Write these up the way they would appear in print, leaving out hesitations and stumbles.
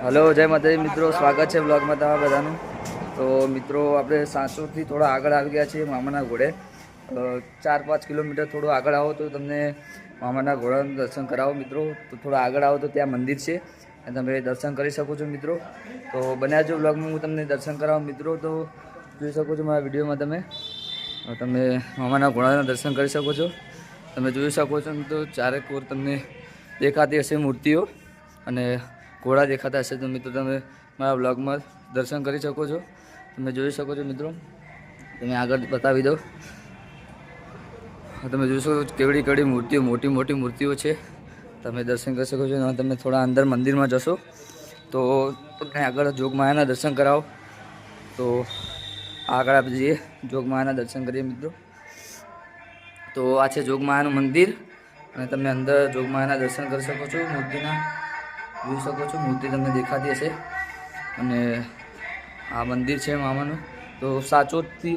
Hello, જય માતાજી મિત્રો, સ્વાગત છે બ્લોગમાં તમારા બધાનું। તો મિત્રો આપણે સાંચોરથી થોડા આગળ આવી ગયા છીએ મામાના ઘોડે। 4-5 કિલોમીટર થોડું આગળ આવો તો તમને મામાના ઘોડાનું દર્શન કરાવો મિત્રો। તો થોડા આગળ આવો તો ત્યાં મંદિર છે અને તમે દર્શન કરી શકો છો મિત્રો। તો બન્યા જો બ્લોગમાં હું તમને દર્શન કરાવું મિત્રો। તો જોઈ શકો છો મારા વિડીયોમાં તમે મામાના ઘોડાના દર્શન કરી શકો છો। તમે જોઈ શકો છો તો ચારેક ઓર તમને દેખાતી હશે મૂર્તિઓ અને ઘોડા દેખાતા હશે તો મિત્રો તમે મારા બ્લોગમાં દર્શન કરી શકો છો। તમે જોઈ શકો છો મિત્રો, તમે આગળ બતાવી દો। તમે જોઈ શકો છો કેવડી કેવડી મૂર્તિઓ, મોટી મોટી મૂર્તિઓ છે। તમે દર્શન કરી શકો છો। તમે થોડા અંદર મંદિરમાં જશો તો તમને આગળ જોગમાયાના દર્શન કરાવો। તો આગળ આપણે જઈએ, જોગમાયાના દર્શન કરીએ મિત્રો। તો આ છે જોગમાયાનું મંદિર અને તમે અંદર જોગમાયાના દર્શન કરી શકો છો। મૂર્તિના જોઈ શકો છો, મૂર્તિ તમને દેખાતી હશે અને આ મંદિર છે મામાનું। તો સાચોરથી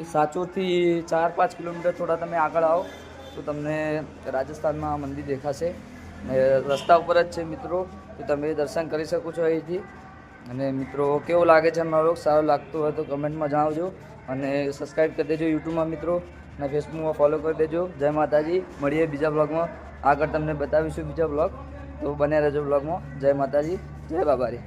4-5 કિલોમીટર થોડા તમે આગળ આવો તો તમને રાજસ્થાનમાં આ મંદિર દેખાશે અને રસ્તા ઉપર જ છે મિત્રો। તો તમે દર્શન કરી શકો છો અહીંથી। અને મિત્રો કેવો લાગે છે મારો, સારો લાગતો હોય તો કમેન્ટમાં જણાવજો અને સબસ્ક્રાઈબ કરી દેજો યુટ્યુબમાં મિત્રો અને ફેસબુકમાં ફોલો કરી દેજો। જય માતાજી, મળીએ બીજા બ્લોગમાં, આગળ તમને બતાવીશું બીજા બ્લોગ। તો બન્યા રહેજો બ્લોગમાં। જય માતાજી, જય બાબારી।